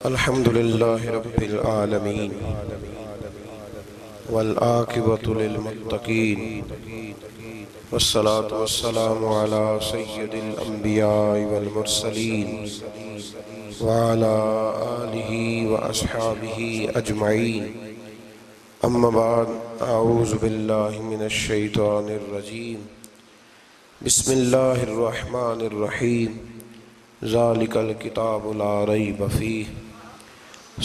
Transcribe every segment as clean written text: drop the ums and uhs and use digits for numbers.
الحمد لله رب العالمين والعاقبة للمتقين والصلاة والسلام على سيد الأنبياء والمرسلين وعلى آله وأصحابه أجمعين أما بعد أعوذ بالله من الشيطان الرجيم بسم الله الرحمن الرحيم ذلك الكتاب لا ريب فيه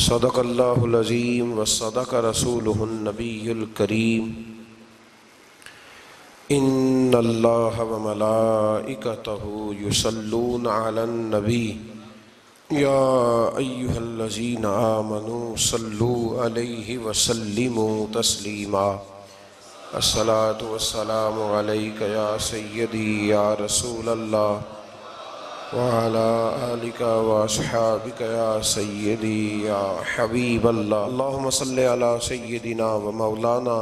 صدق اللہ العظیم وصدق رسولہ النبی الکریم ان اللہ وملائکتہ یصلون علی النبی یا ایہا الذین آمنوا صلوا علیہ وسلموا تسلیما الصلاة والسلام علیک یا سیدی یا رسول اللہ وعلى آلك وأصحابك يا سيدي يا حبيب الله اللهم صل على سيدنا ومولانا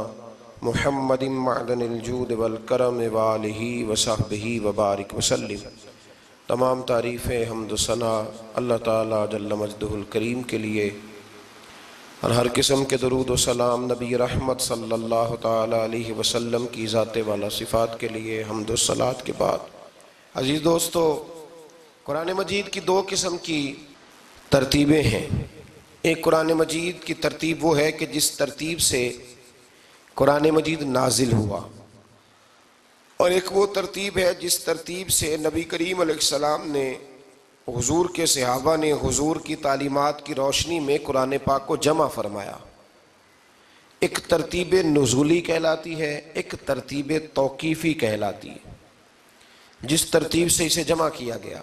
محمد معدن الجود والکرم وآلہ وصحبہ وبارک وسلم۔ تمام تعریفیں حمد و ثنا اللہ تعالیٰ جل مجدہ الکریم کے لیے، اور ہر قسم کے درود و سلام نبی رحمت صلی اللہ تعالیٰ علیہ وسلم کی ذات والا صفات کے لیے حمد و صلات کے بعد، عزیز دوستو، قرآن مجید کی دو قسم کی ترتیبیں ہیں۔ ایک قرآن مجید کی ترتیب وہ ہے کہ جس ترتیب سے قرآن مجید نازل ہوا، اور ایک وہ ترتیب ہے جس ترتیب سے نبی کریم علیہ السلام نے، حضور کے صحابہ نے حضور کی تعلیمات کی روشنی میں قرآن پاک کو جمع فرمایا۔ ایک ترتیب نزولی کہلاتی ہے، ایک ترتیب توقیفی کہلاتی ہے، جس ترتیب سے اسے جمع کیا گیا۔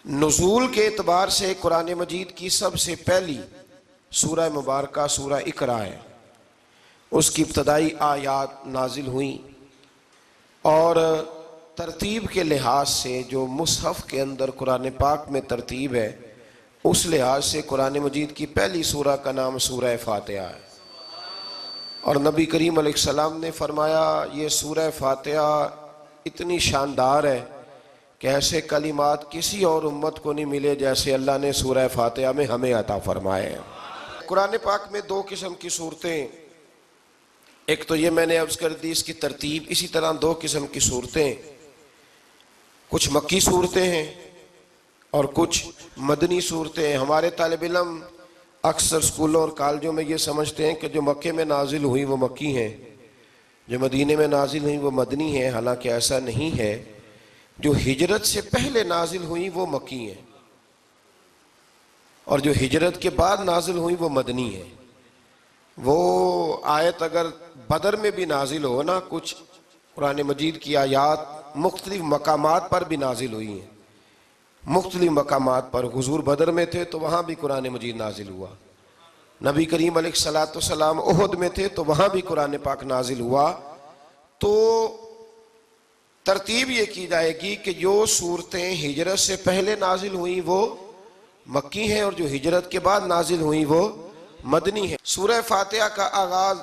نزول کے اعتبار سے قرآن مجید کی سب سے پہلی سورہ مبارکہ سورہ اقرا ہے، اس کی ابتدائی آیات نازل ہوئیں، اور ترتیب کے لحاظ سے جو مصحف کے اندر قرآن پاک میں ترتیب ہے، اس لحاظ سے قرآن مجید کی پہلی سورہ کا نام سورہ فاتحہ ہے، اور نبی کریم علیہ السلام نے فرمایا یہ سورہ فاتحہ اتنی شاندار ہے کہ ایسے کلمات کسی اور امت کو نہیں ملے جیسے اللہ نے سورہ فاتحہ میں ہمیں عطا فرمائے ہیں۔ قرآن پاک میں دو قسم کی صورتیں، ایک تو یہ میں نے عرض کر دی اس کی ترتیب، اسی طرح دو قسم کی صورتیں، کچھ مکی صورتیں ہیں اور کچھ مدنی صورتیں ہیں۔ ہمارے طالب علم اکثر اسکولوں اور کالجوں میں یہ سمجھتے ہیں کہ جو مکے میں نازل ہوئی وہ مکی ہیں، جو مدینے میں نازل ہوئی وہ مدنی ہیں، حالانکہ ایسا نہیں ہے۔ جو ہجرت سے پہلے نازل ہوئی وہ مکی ہیں، اور جو ہجرت کے بعد نازل ہوئی وہ مدنی ہیں۔ وہ آیت اگر بدر میں بھی نازل ہو نا، کچھ قرآن مجید کی آیات مختلف مقامات پر بھی نازل ہوئی ہیں، مختلف مقامات پر۔ حضور بدر میں تھے تو وہاں بھی قرآن مجید نازل ہوا، نبی کریم علیہ السلام احد میں تھے تو وہاں بھی قرآن پاک نازل ہوا۔ تو ترتیب یہ کی جائے گی کہ جو صورتیں ہجرت سے پہلے نازل ہوئیں وہ مکی ہیں، اور جو ہجرت کے بعد نازل ہوئیں وہ مدنی ہیں۔ سورہ فاتحہ کا آغاز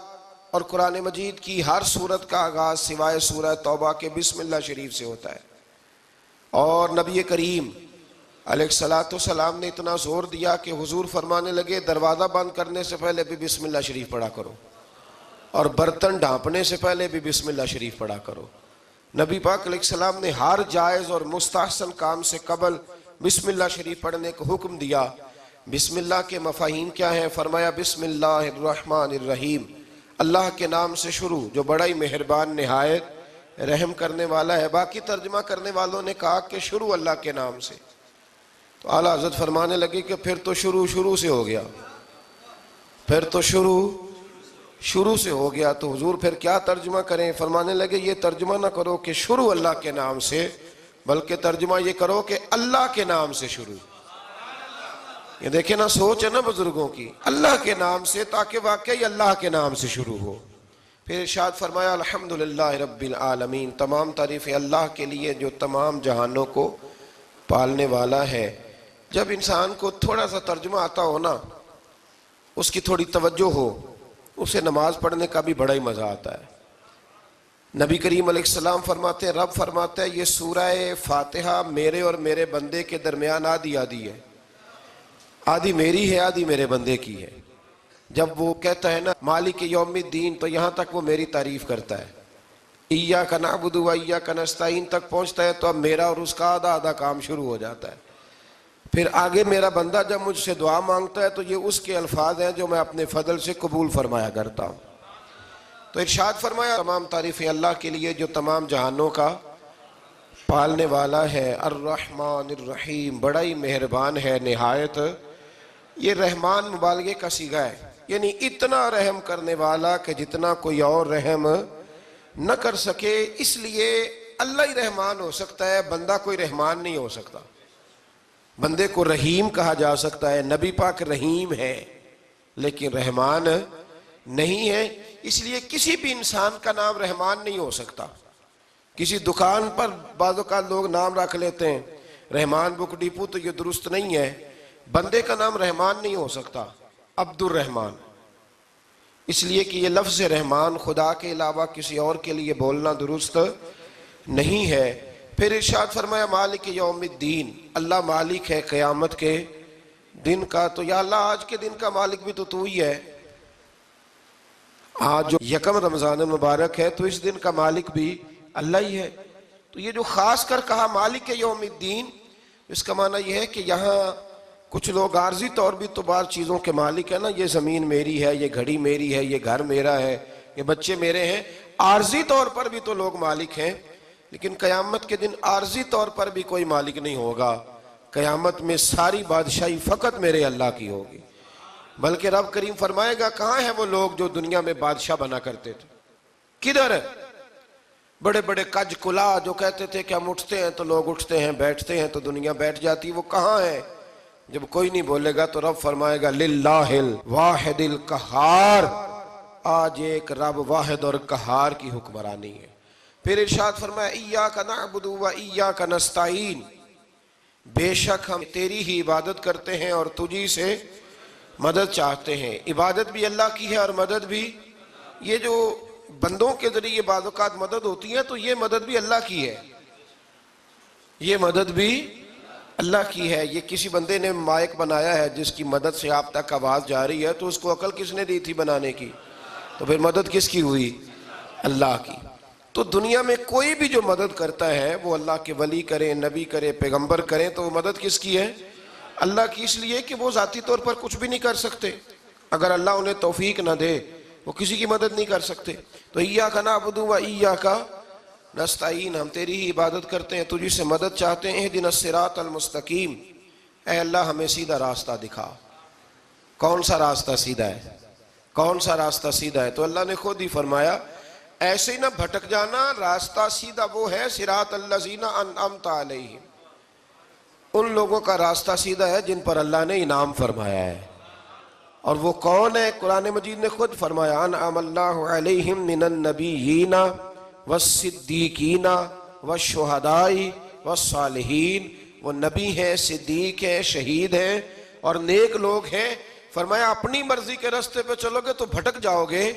اور قرآن مجید کی ہر سورت کا آغاز سوائے سورہ توبہ کے بسم اللہ شریف سے ہوتا ہے، اور نبی کریم علیہ السلام نے اتنا زور دیا کہ حضور فرمانے لگے دروازہ بند کرنے سے پہلے بھی بسم اللہ شریف پڑھا کرو، اور برتن ڈھانپنے سے پہلے بھی بسم اللہ شریف پڑھا کرو۔ نبی پاک علیہ السلام نے ہر جائز اور مستحسن کام سے قبل بسم اللہ شریف پڑھنے کو حکم دیا۔ بسم اللہ کے مفاہیم کیا ہیں؟ فرمایا بسم اللہ الرحمن الرحیم، اللہ کے نام سے شروع جو بڑا ہی مہربان نہایت رحم کرنے والا ہے۔ باقی ترجمہ کرنے والوں نے کہا کہ شروع اللہ کے نام سے، تو اعلیٰ حضرت فرمانے لگے کہ پھر تو شروع سے ہو گیا، پھر تو شروع سے ہو گیا، تو حضور پھر کیا ترجمہ کریں؟ فرمانے لگے یہ ترجمہ نہ کرو کہ شروع اللہ کے نام سے، بلکہ ترجمہ یہ کرو کہ اللہ کے نام سے شروع۔ یہ دیکھیں نا، سوچ ہے نا بزرگوں کی، اللہ کے نام سے، تاکہ واقعی اللہ کے نام سے شروع ہو۔ پھر ارشاد فرمایا الحمدللہ رب العالمین، تمام تعریفیں اللہ کے لیے جو تمام جہانوں کو پالنے والا ہے۔ جب انسان کو تھوڑا سا ترجمہ آتا ہو نا، اس کی تھوڑی توجہ ہو، اسے نماز پڑھنے کا بھی بڑا ہی مزہ آتا ہے۔ نبی کریم علیہ السلام فرماتے ہیں، رب فرماتا ہے یہ سورہ فاتحہ میرے اور میرے بندے کے درمیان آدھی ہے۔ آدھی میری ہے آدھی میرے بندے کی ہے. جب وہ کہتا ہے نا مالک یوم الدین تو یہاں تک وہ میری تعریف کرتا ہے. ایاک نعبد و ایاک نستعین تک پہنچتا ہے تو اب میرا اور اس کا آدھا آدھا کام شروع ہو جاتا ہے. پھر آگے میرا بندہ جب مجھ سے دعا مانگتا ہے تو یہ اس کے الفاظ ہیں جو میں اپنے فضل سے قبول فرمایا کرتا ہوں. تو ارشاد فرمایا تمام تعریفیں اللہ کے لیے جو تمام جہانوں کا پالنے والا ہے. الرحمن الرحیم، بڑا ہی مہربان ہے نہایت. یہ رحمان مبالغے کا صیغہ ہے، یعنی اتنا رحم کرنے والا کہ جتنا کوئی اور رحم نہ کر سکے. اس لیے اللہ ہی رحمان ہو سکتا ہے، بندہ کوئی رحمان نہیں ہو سکتا. بندے کو رحیم کہا جا سکتا ہے، نبی پاک رحیم ہے لیکن رحمان نہیں ہے. اس لیے کسی بھی انسان کا نام رحمان نہیں ہو سکتا. کسی دکان پر بعض اوقات لوگ نام رکھ لیتے ہیں رحمان بک ڈپو، تو یہ درست نہیں ہے. بندے کا نام رحمان نہیں ہو سکتا، عبد الرحمان. اس لیے کہ یہ لفظ رحمان خدا کے علاوہ کسی اور کے لیے بولنا درست نہیں ہے. پھر ارشاد فرمایا مالک یوم الدین، اللہ مالک ہے قیامت کے دن کا. تو یا اللہ آج کے دن کا مالک بھی تو ہی ہے. آج جو یکم رمضان مبارک ہے تو اس دن کا مالک بھی اللہ ہی ہے. تو یہ جو خاص کر کہا مالک یوم الدین، اس کا معنی یہ ہے کہ یہاں کچھ لوگ عارضی طور بھی تو بعض چیزوں کے مالک ہیں نا. یہ زمین میری ہے، یہ گھڑی میری ہے، یہ گھر میرا ہے، یہ بچے میرے ہیں. عارضی طور پر بھی تو لوگ مالک ہیں، لیکن قیامت کے دن عارضی طور پر بھی کوئی مالک نہیں ہوگا. قیامت میں ساری بادشاہی فقط میرے اللہ کی ہوگی. بلکہ رب کریم فرمائے گا کہاں ہیں وہ لوگ جو دنیا میں بادشاہ بنا کرتے تھے؟ کدھر ہے؟ بڑے بڑے کج کلا جو کہتے تھے کہ ہم اٹھتے ہیں تو لوگ اٹھتے ہیں، بیٹھتے ہیں تو دنیا بیٹھ جاتی، وہ کہاں ہے؟ جب کوئی نہیں بولے گا تو رب فرمائے گا للہ الواحد القہار، آج ایک رب واحد اور قہار کی حکمرانی ہے. پھر ارشاد فرمایا ایاک نعبد و ایاک نستعین، بے شک ہم تیری ہی عبادت کرتے ہیں اور تجھی سے مدد چاہتے ہیں. عبادت بھی اللہ کی ہے اور مدد بھی. یہ جو بندوں کے ذریعے بعض اوقات مدد ہوتی ہے تو یہ مدد بھی اللہ کی ہے، یہ مدد بھی اللہ کی ہے. یہ کسی بندے نے مائک بنایا ہے جس کی مدد سے آپ تک آواز جا رہی ہے، تو اس کو عقل کس نے دی تھی بنانے کی؟ تو پھر مدد کس کی ہوئی؟ اللہ کی. تو دنیا میں کوئی بھی جو مدد کرتا ہے وہ اللہ کے ولی کریں، نبی کرے، پیغمبر کریں، تو وہ مدد کس کی ہے؟ اللہ کی. اس لیے کہ وہ ذاتی طور پر کچھ بھی نہیں کر سکتے. اگر اللہ انہیں توفیق نہ دے وہ کسی کی مدد نہیں کر سکتے. تو ایاک نعبد و ایاک نستعین، ہم تیری ہی عبادت کرتے ہیں، تجھی سے مدد چاہتے ہیں. اہدنا الصراط المستقیم، اے اللہ ہمیں سیدھا راستہ دکھا. کون سا راستہ سیدھا ہے؟ کون سا راستہ سیدھا ہے؟ تو اللہ نے خود ہی فرمایا ایسے ہی نہ بھٹک جانا. راستہ سیدھا وہ ہے صراط الذین انعمت علیہم، ان لوگوں کا راستہ سیدھا ہے جن پر اللہ نے انعام فرمایا ہے. اور وہ کون ہے؟ قرآن مجید نے خود فرمایا انعم اللہ علیہم من النبیین والصدیقین والشہداء والصالحین. وہ نبی ہیں، صدیق ہیں، شہید ہیں اور نیک لوگ ہیں. فرمایا اپنی مرضی کے راستے پہ چلو گے تو بھٹک جاؤ گے.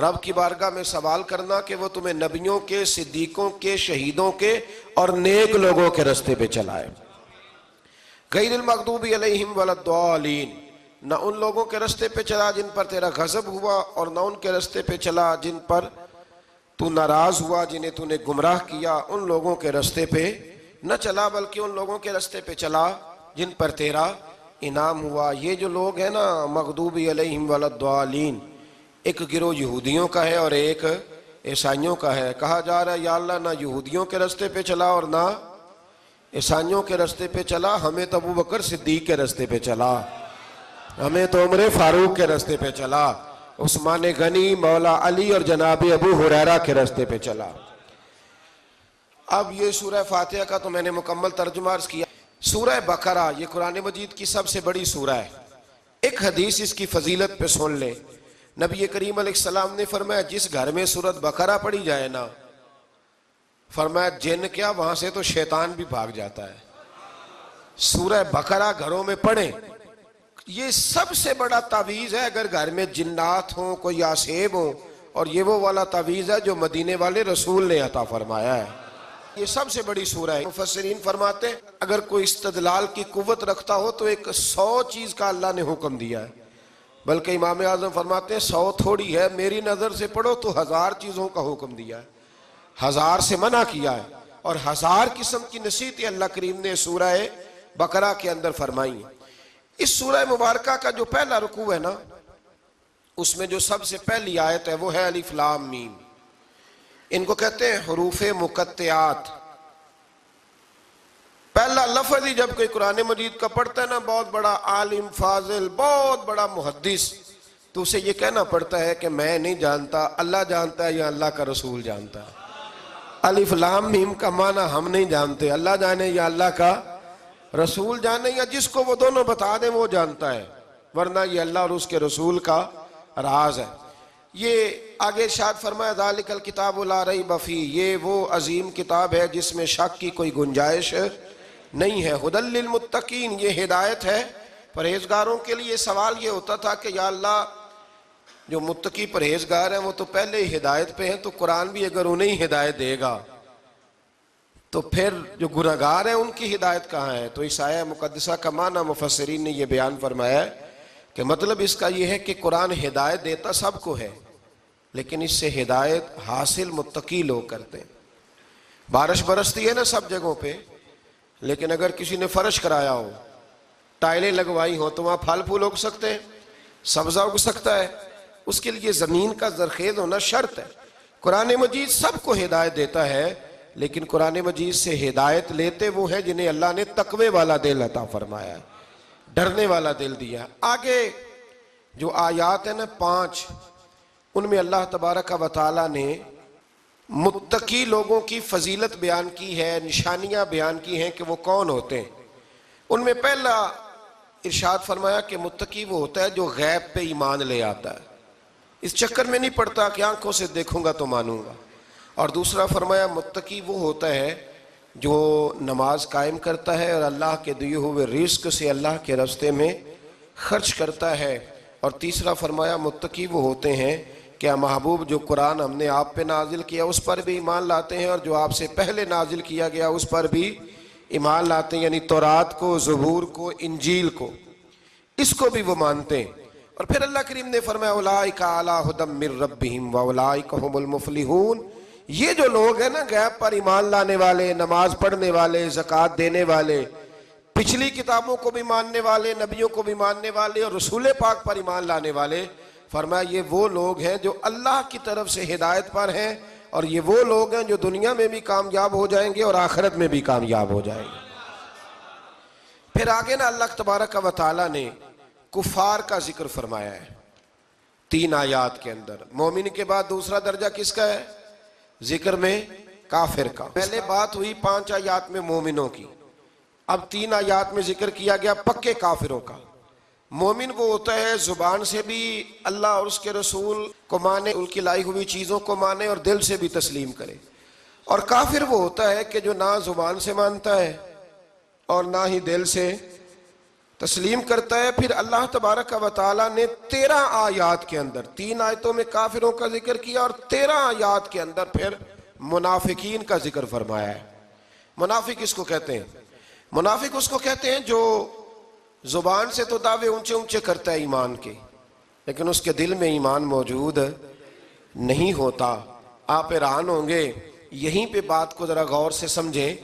رب کی بارگاہ میں سوال کرنا کہ وہ تمہیں نبیوں کے، صدیقوں کے، شہیدوں کے اور نیک لوگوں کے راستے پہ چلائے. غیر المغضوب علیہم ولا الضالین، نہ ان لوگوں کے راستے پہ چلا جن پر تیرا غضب ہوا، اور نہ ان کے راستے پہ چلا جن پر تو ناراض ہوا، جنہیں تو نے گمراہ کیا. ان لوگوں کے راستے پہ نہ چلا بلکہ ان لوگوں کے راستے پہ چلا جن پر تیرا انعام ہوا. یہ جو لوگ ہیں نا مغضوب علیہم ولا الضالین، ایک گروہ یہودیوں کا ہے اور ایک عیسائیوں کا ہے. کہا جا رہا ہے یا اللہ نہ یہودیوں کے راستے پہ چلا اور نہ عیسائیوں کے راستے پہ چلا، ہمیں تو ابو بکر صدیق کے راستے پہ چلا، ہمیں تو عمر فاروق کے راستے پہ چلا، عثمان غنی، مولا علی اور جناب ابو ہریرہ کے راستے پہ چلا. اب یہ سورہ فاتحہ کا تو میں نے مکمل ترجمہ عرض کیا. سورہ بقرہ یہ قرآن مجید کی سب سے بڑی سورہ ہے. ایک حدیث اس کی فضیلت پہ سن لے. نبی کریم علیہ السلام نے فرمایا جس گھر میں سورۃ بقرہ پڑھی جائے نا، فرمایا جن کیا وہاں سے تو شیطان بھی بھاگ جاتا ہے. سورہ بقرہ گھروں میں پڑھیں، یہ سب سے بڑا تعویذ ہے. اگر گھر میں جنات ہوں، کوئی آسیب ہوں، اور یہ وہ والا تعویذ ہے جو مدینے والے رسول نے عطا فرمایا ہے. یہ سب سے بڑی سورہ ہے. مفسرین فرماتے ہیں اگر کوئی استدلال کی قوت رکھتا ہو تو ایک 100 چیز کا اللہ نے حکم دیا ہے، بلکہ امام اعظم فرماتے ہیں 100 تھوڑی ہے، میری نظر سے پڑھو تو 1000 چیزوں کا حکم دیا ہے، 1000 سے منع کیا ہے، اور 1000 قسم کی نصیحتیں اللہ کریم نے سورہ بقرہ کے اندر فرمائی ہیں. اس سورہ مبارکہ کا جو پہلا رکوع ہے نا، اس میں جو سب سے پہلی آیت ہے وہ ہے الف لام میم. ان کو کہتے ہیں حروف مقطعات. پہلا لفظ ہی جب کوئی قرآن مجید کا پڑھتا ہے نا، بہت بڑا عالم فاضل، بہت بڑا محدث، تو اسے یہ کہنا پڑتا ہے کہ میں نہیں جانتا، اللہ جانتا ہے یا اللہ کا رسول جانتا ہے. الف لام میم کا معنی ہم نہیں جانتے، اللہ جانے یا اللہ کا رسول جانے، یا جس کو وہ دونوں بتا دیں وہ جانتا ہے، ورنہ یہ اللہ اور اس کے رسول کا راز ہے. یہ آگے ارشاد فرمایا ذالک الکتاب لا ریب فیہ، یہ وہ عظیم کتاب ہے جس میں شک کی کوئی گنجائش نہیں ہے. ھدی للمتقین، یہ ہدایت ہے پرہیزگاروں کے لیے. سوال یہ ہوتا تھا کہ یا اللہ جو متقی پرہیزگار ہیں وہ تو پہلے ہی ہدایت پہ ہیں، تو قرآن بھی اگر انہیں ہدایت دے گا تو پھر جو گناہگار ہیں ان کی ہدایت کہاں ہے؟ تو اس آیہ مقدسہ کا معنی مفسرین نے یہ بیان فرمایا ہے کہ مطلب اس کا یہ ہے کہ قرآن ہدایت دیتا سب کو ہے، لیکن اس سے ہدایت حاصل متقی لوگ کرتے ہیں. بارش برستی ہے نا سب جگہوں پہ، لیکن اگر کسی نے فرش کرایا ہو، ٹائلیں لگوائی ہو، تو وہاں پھل پھول اگ سکتے ہیں، سبزہ اگ سکتا ہے. اس کے لیے زمین کا زرخیز ہونا شرط ہے. قرآن مجید سب کو ہدایت دیتا ہے، لیکن قرآن مجید سے ہدایت لیتے وہ ہیں جنہیں اللہ نے تقوی والا دل عطا فرمایا ہے، ڈرنے والا دل دیا ہے. آگے جو آیات ہیں نا 5، ان میں اللہ تبارک و تعالیٰ نے متقی لوگوں کی فضیلت بیان کی ہے، نشانیاں بیان کی ہیں کہ وہ کون ہوتے ہیں. ان میں پہلا ارشاد فرمایا کہ متقی وہ ہوتا ہے جو غیب پہ ایمان لے آتا ہے، اس چکر میں نہیں پڑتا کہ آنکھوں سے دیکھوں گا تو مانوں گا. اور دوسرا فرمایا متقی وہ ہوتا ہے جو نماز قائم کرتا ہے اور اللہ کے دیے ہوئے رزق سے اللہ کے راستے میں خرچ کرتا ہے. اور تیسرا فرمایا متقی وہ ہوتے ہیں کہ محبوب جو قرآن ہم نے آپ پہ نازل کیا اس پر بھی ایمان لاتے ہیں، اور جو آپ سے پہلے نازل کیا گیا اس پر بھی ایمان لاتے ہیں، یعنی تورات کو، زبور کو، انجیل کو، اس کو بھی وہ مانتے ہیں. اور پھر اللہ کریم نے فرمایا اولئک علی ھدی من ربہم واولئک ھم المفلحون. یہ جو لوگ ہیں نا غیب پر ایمان لانے والے، نماز پڑھنے والے، زکوٰۃ دینے والے، پچھلی کتابوں کو بھی ماننے والے، نبیوں کو بھی ماننے والے، اور رسول پاک پر ایمان لانے والے، فرمایا یہ وہ لوگ ہیں جو اللہ کی طرف سے ہدایت پر ہیں، اور یہ وہ لوگ ہیں جو دنیا میں بھی کامیاب ہو جائیں گے اور آخرت میں بھی کامیاب ہو جائیں گے. پھر آگے نا اللہ تبارک و تعالیٰ نے کفار کا ذکر فرمایا ہے 3 آیات کے اندر. مومن کے بعد دوسرا درجہ کس کا ہے ذکر میں؟ کافر کا. پہلے بات ہوئی 5 آیات میں مومنوں کی، اب 3 آیات میں ذکر کیا گیا پکے کافروں کا. مومن وہ ہوتا ہے زبان سے بھی اللہ اور اس کے رسول کو مانے، ان کی لائی ہوئی چیزوں کو مانے اور دل سے بھی تسلیم کرے. اور کافر وہ ہوتا ہے کہ جو نہ زبان سے مانتا ہے اور نہ ہی دل سے تسلیم کرتا ہے. پھر اللہ تبارک و تعالیٰ نے 13 آیات کے اندر، 3 آیتوں میں کافروں کا ذکر کیا اور 13 آیات کے اندر پھر منافقین کا ذکر فرمایا ہے. منافق اس کو کہتے ہیں، منافق اس کو کہتے ہیں جو زبان سے تو دعوے اونچے اونچے کرتا ہے ایمان کے، لیکن اس کے دل میں ایمان موجود نہیں ہوتا. آپ حیران ہوں گے، یہیں پہ بات کو ذرا غور سے سمجھیں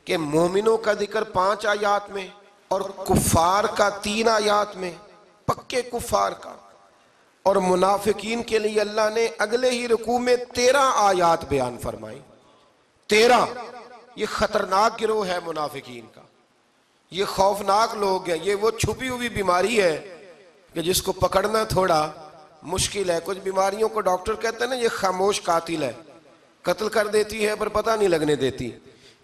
کہ مومنوں کا ذکر 5 آیات میں اور کفار کا 3 آیات میں، پکے کفار کا. اور منافقین کے لیے اللہ نے اگلے ہی رکوع میں 13 آیات بیان فرمائی. 13. یہ خطرناک گروہ ہے منافقین کا، یہ خوفناک لوگ ہیں. یہ وہ چھپی ہوئی بیماری ہے کہ جس کو پکڑنا تھوڑا مشکل ہے. کچھ بیماریوں کو ڈاکٹر کہتے ہیں نا یہ خاموش قاتل ہے، قتل کر دیتی ہے پر پتہ نہیں لگنے دیتی.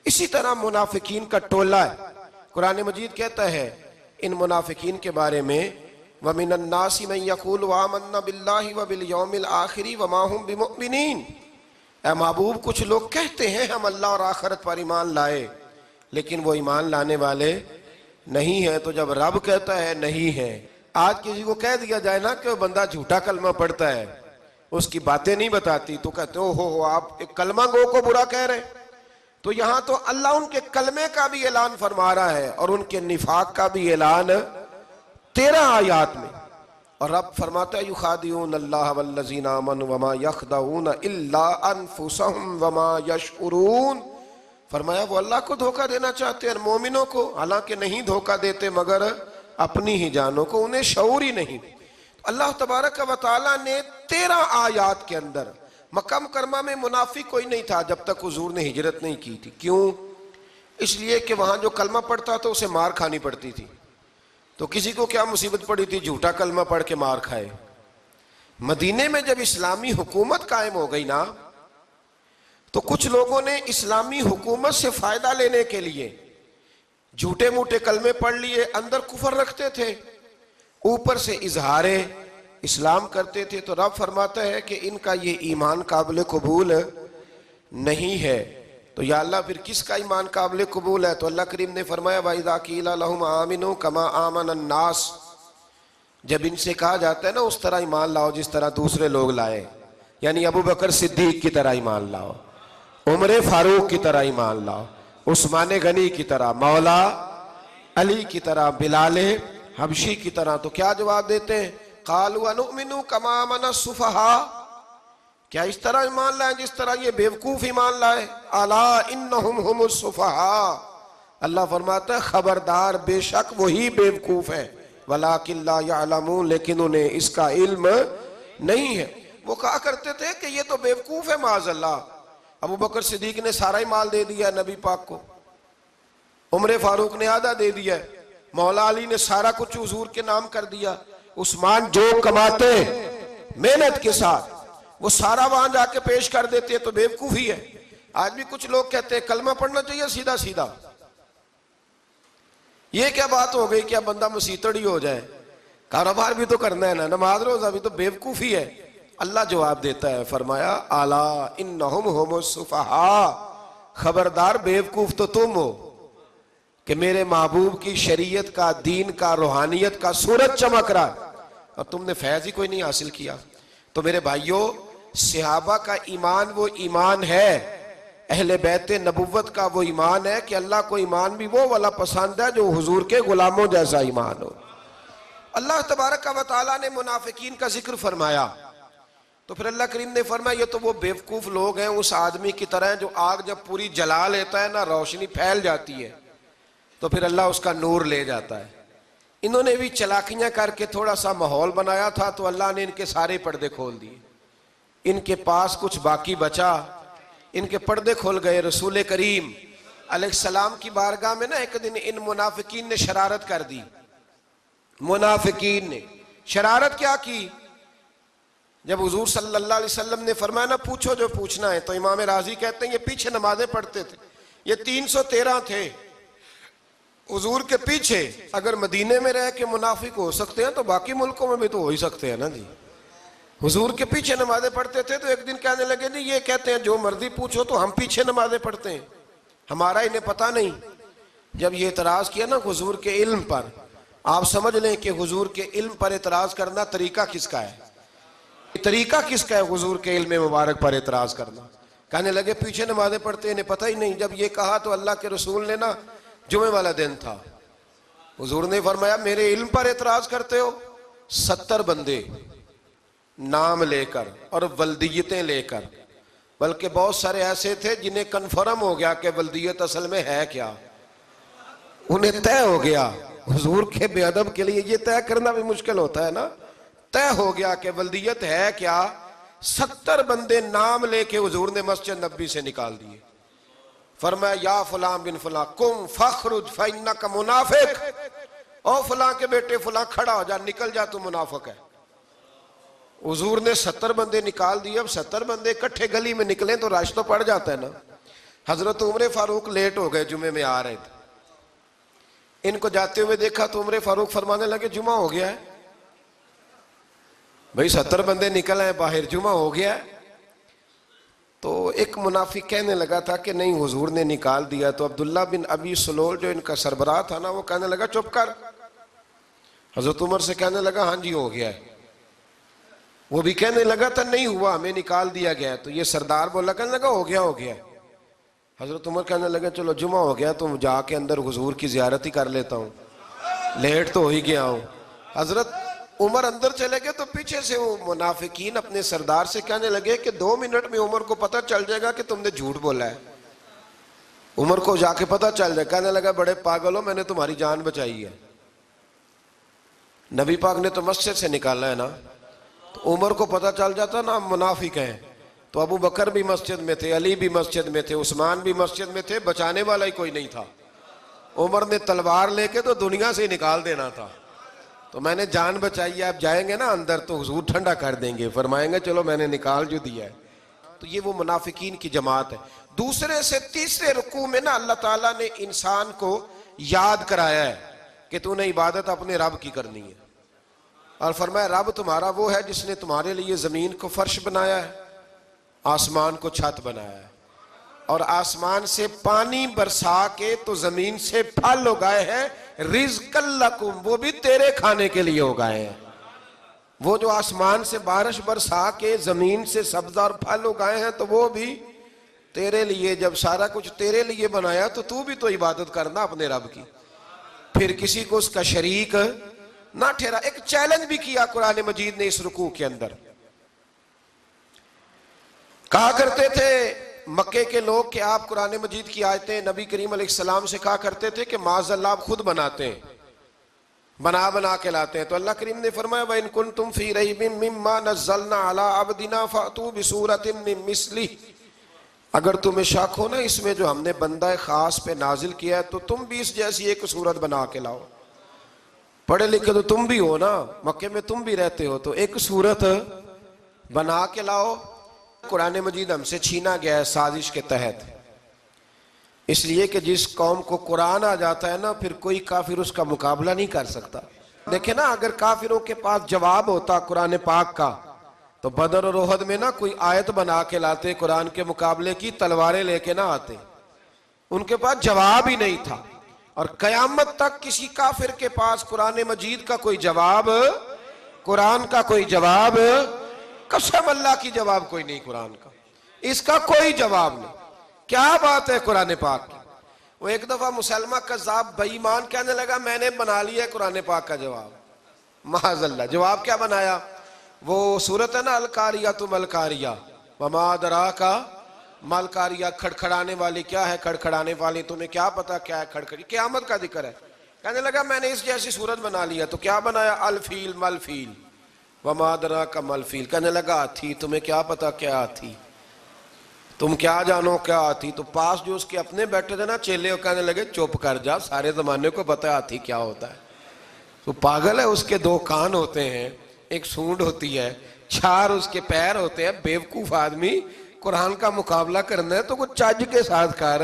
اسی طرح منافقین کا ٹولہ ہے. قرآن مجید کہتا ہے ان منافقین کے بارے میں وَمِنَ النَّاسِ مَن يَقُولُ آمَنَّا بِاللَّهِ وَبِالْيَوْمِ الْآخِرِ وَمَا هُمْ بِمُؤْمِنِينَ. اے محبوب کچھ لوگ کہتے ہیں ہم اللہ اور آخرت پر ایمان لائے، لیکن وہ ایمان لانے والے نہیں ہیں. تو جب رب کہتا ہے نہیں ہے، آج کسی کو کہہ دیا جائے نا کہ وہ بندہ جھوٹا کلمہ پڑھتا ہے، اس کی باتیں نہیں بتاتی، تو کہتے ہو آپ ایک کلمہ گو کو برا کہہ رہے ہیں. تو یہاں تو اللہ ان کے کلمے کا بھی اعلان فرما رہا ہے اور ان کے نفاق کا بھی اعلان 13 آیات میں. اور رب فرماتا ہے یخادعون اللہ والذین آمنوا وما یخدعون الا انفسهم وما یشعرون. فرمایا وہ اللہ کو دھوکہ دینا چاہتے ہیں مومنوں کو، حالانکہ نہیں دھوکہ دیتے مگر اپنی ہی جانوں کو، انہیں شعور ہی نہیں. اللہ تبارک و تعالیٰ نے 13 آیات کے اندر مکہ مکرمہ میں منافق کوئی نہیں تھا جب تک حضور نے ہجرت نہیں کی تھی. کیوں؟ اس لیے کہ وہاں جو کلمہ پڑھتا تھا اسے مار کھانی پڑتی تھی. تو کسی کو کیا مصیبت پڑی تھی جھوٹا کلمہ پڑھ کے مار کھائے. مدینے میں جب اسلامی حکومت قائم ہو گئی نا تو کچھ لوگوں نے اسلامی حکومت سے فائدہ لینے کے لیے جھوٹے موٹے کلمے پڑھ لیے، اندر کفر رکھتے تھے، اوپر سے اظہار اسلام کرتے تھے. تو رب فرماتا ہے کہ ان کا یہ ایمان قابل قبول نہیں ہے. تو یا اللہ پھر کس کا ایمان قابل قبول ہے؟ تو اللہ کریم نے فرمایا وَإِذَا قِيلَ لَهُمْ آمِنُوا كَمَا آمَنَ النَّاسِ. جب ان سے کہا جاتا ہے نا اس طرح ایمان لاؤ جس طرح دوسرے لوگ لائے، یعنی ابو بکر صدیق کی طرح ایمان لاؤ، عمر فاروق کی طرح ایمان لاؤ، عثمان غنی کی طرح، مولا علی کی طرح، بلال حبشی کی طرح، تو کیا جواب دیتے ہیں؟ قالوا انؤمن كما آمن السفهاء. کیا اس طرح ایمان لائیں جس طرح یہ بیوقوف ایمان لائے؟ الا انہم هم السفهاء. اللہ فرماتا ہے خبردار بے شک وہی بیوقوف ہے، ولکن لا يعلمون، لیکن انہیں اس کا علم نہیں ہے. وہ کہا کرتے تھے کہ یہ تو بیوقوف ہے معاذ اللہ. ابو بکر صدیق نے سارا ہی مال دے دیا نبی پاک کو، عمر فاروق نے آدھا دے دیا، مولا علی نے سارا کچھ حضور کے نام کر دیا، عثمان جو کماتے محنت کے ساتھ وہ سارا وہاں جا کے پیش کر دیتے، تو بیوقوفی ہے. آج بھی کچھ لوگ کہتے ہیں کلمہ پڑھنا چاہیے سیدھا سیدھا. یہ کیا بات ہو گئی کہ بندہ مسیتڑی ہو جائے؟ کاروبار بھی تو کرنا ہے نا، نماز روزہ بھی، تو بیوقوفی ہے. اللہ جواب دیتا ہے، فرمایا الا انہم هم السفہاء، خبردار بیوقوف تو تم ہو کہ میرے محبوب کی شریعت کا، دین کا، روحانیت کا سورج چمک رہا اور تم نے فیض ہی کوئی نہیں حاصل کیا. تو میرے بھائیوں، صحابہ کا ایمان وہ ایمان ہے، اہل بیت نبوت کا وہ ایمان ہے کہ اللہ کو ایمان بھی وہ والا پسند ہے جو حضور کے غلاموں جیسا ایمان ہو. اللہ تبارک و تعالیٰ نے منافقین کا ذکر فرمایا تو پھر اللہ کریم نے فرمایا یہ تو وہ بیوقوف لوگ ہیں اس آدمی کی طرح جو آگ جب پوری جلا لیتا ہے نا روشنی پھیل جاتی ہے تو پھر اللہ اس کا نور لے جاتا ہے. انہوں نے بھی چلاکیاں کر کے تھوڑا سا ماحول بنایا تھا تو اللہ نے ان کے سارے پردے کھول دیے. ان کے پاس کچھ باقی بچا، ان کے پردے کھول گئے. رسول کریم علیہ السلام کی بارگاہ میں نا ایک دن ان منافقین نے شرارت کر دی. منافقین نے شرارت کیا کی؟ جب حضور صلی اللہ علیہ وسلم نے فرمایا نا پوچھو جو پوچھنا ہے، تو امام راضی کہتے ہیں یہ پیچھے نمازیں پڑھتے تھے، یہ 313 تھے حضور کے پیچھے. اگر مدینے میں رہ کے منافق ہو سکتے ہیں تو باقی ملکوں میں بھی تو ہو ہی سکتے ہیں نا جی. حضور کے پیچھے نمازیں پڑھتے تھے تو ایک دن کہنے لگے نہیں یہ کہتے ہیں جو مرضی پوچھو تو ہم پیچھے نمازیں پڑھتے ہیں، ہمارا انہیں پتہ نہیں. جب یہ اعتراض کیا نا حضور کے علم پر، آپ سمجھ لیں کہ حضور کے علم پر اعتراض کرنا طریقہ کس کا ہے؟ طریقہ کس کا ہے حضور کے علم مبارک پر اعتراض کرنا؟ کہنے لگے پیچھے نمازیں پڑھتے ہیں، انہیں پتہ ہی نہیں. جب یہ کہا تو اللہ کے رسول نے نا، جمعے والا دن تھا، حضور نے فرمایا میرے علم پر اعتراض کرتے ہو؟ 70 بندے نام لے کر اور ولدیتیں لے کر، بلکہ بہت سارے ایسے تھے جنہیں کنفرم ہو گیا کہ ولدیت اصل میں ہے کیا، انہیں طے ہو گیا. حضور کے بے ادب کے لیے یہ طے کرنا بھی مشکل ہوتا ہے نا. طے ہو گیا کہ ولدیت ہے کیا. 70 بندے نام لے کے حضور نے مسجد نبی سے نکال دیے. فرمایا یا فلاں بن فلاں قم فخرج فإنک منافق، او فلاں کے بیٹے فلاں کھڑا ہو جا، نکل جا، تو منافق ہے. حضور نے 70 بندے نکال دیے. اب 70 بندے اکٹھے گلی میں نکلیں تو رش تو پڑ جاتا ہے نا. حضرت عمر فاروق لیٹ ہو گئے، جمعے میں آ رہے تھے. ان کو جاتے ہوئے دیکھا تو عمر فاروق فرمانے لگے جمعہ ہو گیا ہے. بھئی 70 بندے نکل آئے باہر، جمعہ ہو گیا ہے. تو ایک منافق کہنے لگا تھا کہ نہیں حضور نے نکال دیا. تو عبداللہ بن ابی سلول جو ان کا سربراہ تھا نا، وہ کہنے لگا چپ کر. حضرت عمر سے کہنے لگا ہاں جی ہو گیا ہے. وہ بھی کہنے لگا تھا نہیں ہوا، ہمیں نکال دیا گیا ہے. تو یہ سردار بولا، کہنے لگا ہو گیا ہو گیا. حضرت عمر کہنے لگے چلو جمعہ ہو گیا تو جا کے اندر حضور کی زیارت ہی کر لیتا ہوں، لیٹ تو ہو ہی گیا ہوں۔ حضرت عمر اندر چلے گئے تو پیچھے سے وہ منافقین اپنے سردار سے کہنے لگے کہ 2 منٹ میں عمر کو پتہ چل جائے گا کہ تم نے جھوٹ بولا ہے۔ عمر کو جا کے پتہ چل جائے، کہنے لگا بڑے پاگل ہو، میں نے تمہاری جان بچائی ہے، نبی پاک نے تو مسجد سے نکالا ہے نا۔ تو عمر کو پتہ چل جاتا نا منافق ہیں، تو ابو بکر بھی مسجد میں تھے، علی بھی مسجد میں تھے، عثمان بھی مسجد میں تھے، بچانے والا ہی کوئی نہیں تھا۔ عمر نے تلوار لے کے تو دنیا سے ہی نکال دینا تھا، تو میں نے جان بچائی ہے، آپ جائیں گے نا اندر تو حضور ٹھنڈا کر دیں گے، فرمائیں گے چلو میں نے نکال جو دیا ہے۔ تو یہ وہ منافقین کی جماعت ہے۔ دوسرے سے تیسرے رکوع میں نا اللہ تعالیٰ نے انسان کو یاد کرایا ہے کہ تو نے عبادت اپنے رب کی کرنی ہے، اور فرمایا رب تمہارا وہ ہے جس نے تمہارے لیے زمین کو فرش بنایا ہے، آسمان کو چھت بنایا ہے، اور آسمان سے پانی برسا کے تو زمین سے پھل اگائے ہیں، رزق لکم، وہ بھی تیرے کھانے کے لیے اگائے ہیں۔ وہ جو آسمان سے بارش برسا کے زمین سے سبز اور پھل اگائے ہیں تو وہ بھی تیرے لیے۔ جب سارا کچھ تیرے لیے بنایا تو بھی تو عبادت کرنا اپنے رب کی، پھر کسی کو اس کا شریک نہ ٹھہرا۔ ایک چیلنج بھی کیا قرآن مجید نے اس رکوع کے اندر۔ کہا کرتے تھے مکے کے لوگ کہ آپ قرآن مجید کی آیتیں نبی کریم علیہ السلام سے کہا کرتے تھے کہ معاذ اللہ آپ خود بناتے ہیں، بنا کے لاتے ہیں۔ تو اللہ کریم نے فرمایا وَإِن كُنتُمْ فِي رَيْبٍ مِّمَّا نَزَّلْنَا عَلَىٰ عَبْدِنَا فَأْتُوا بِسُورَةٍ مِّن مِّثْلِهِ، اگر تمہیں شک ہو نا اس میں جو ہم نے بندہ خاص پہ نازل کیا ہے تو تم بھی اس جیسی ایک صورت بنا کے لاؤ۔ پڑھے لکھے تو تم بھی ہو نا، مکے میں تم بھی رہتے ہو، تو ایک صورت بنا کے لاؤ۔ قرآن مجید ہم سے چھینا گیا ہے سازش کے تحت، اس لیے کہ جس قوم کو قرآن آ جاتا ہے نا پھر کوئی کافر اس کا مقابلہ نہیں کر سکتا۔ دیکھیں نا اگر کافروں کے پاس جواب ہوتا قرآن پاک کا تو بدر اور احد میں نا کوئی آیت بنا کے لاتے، قرآن کے مقابلے کی تلواریں لے کے نہ آتے، ان کے پاس جواب ہی نہیں تھا۔ اور قیامت تک کسی کافر کے پاس قرآن مجید کا کوئی جواب، قرآن کا کوئی جواب، قسم اللہ کی جواب کوئی نہیں قرآن کا، اس کا کوئی جواب نہیں۔ کیا بات ہے قرآن پاک کی۔ وہ ایک دفعہ مسلمہ کذاب بے ایمان کہنے لگا میں نے بنا لیا ہے قرآن پاک کا جواب، معاذ اللہ۔ جواب کیا بنایا؟ وہ سورت ہے نا القاریۃ ما القاریۃ وما ادراک ما القاریۃ، کھڑکھڑانے والی کیا ہے، کھڑکھڑانے والی تمہیں کیا پتا کیا ہے کھڑکھڑی، قیامت کا ذکر ہے۔ کہنے لگا میں نے اس جیسی صورت بنا لیا، تو کیا بنایا؟ الفیل ملفیل وما ادراک ما الفیل۔ کہنے لگا ہاتھی، تمہیں کیا پتا کیا ہاتھی، تم کیا جانو کیا ہاتھی۔ تو پاس جو اس کے اپنے بیٹھے تھے نا چیلے، کہنے لگے چپ کر جا، سارے زمانے کو پتا ہے ہاتھی کیا ہوتا ہے۔ تو پاگل ہے، اس کے 2 کان ہوتے ہیں، ایک سونڈ ہوتی ہے، 4 اس کے پیر ہوتے ہیں۔ بیوقوف آدمی قرآن کا مقابلہ کرنا ہے تو کچھ چج کے ساتھ کر،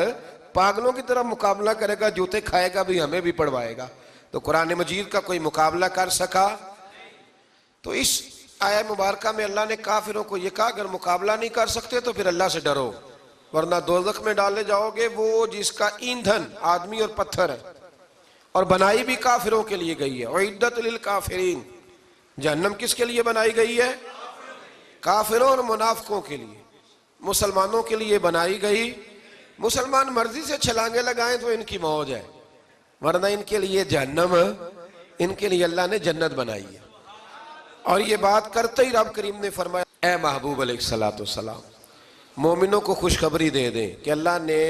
پاگلوں کی طرح مقابلہ کرے گا، جوتے کھائے گا بھی ہمیں بھی پڑھوائے گا۔ تو قرآن مجید کا کوئی مقابلہ کر سکا؟ تو اس آیہ مبارکہ میں اللہ نے کافروں کو یہ کہا اگر مقابلہ نہیں کر سکتے تو پھر اللہ سے ڈرو، ورنہ دوزخ میں ڈالے جاؤ گے، وہ جس کا ایندھن آدمی اور پتھر ہے، اور بنائی بھی کافروں کے لیے گئی ہے۔ اعدت للکافرین، جہنم کس کے لیے بنائی گئی ہے؟ کافروں اور منافقوں کے لیے۔ مسلمانوں کے لیے بنائی گئی، مسلمان مرضی سے چھلانگے لگائیں تو ان کی موج ہے، ورنہ ان کے لیے جہنم، ان کے لیے اللہ نے جنت بنائی ہے۔ اور یہ بات کرتے ہی رب کریم نے فرمایا اے محبوب علیہ السلام مومنوں کو خوشخبری دے دیں کہ اللہ نے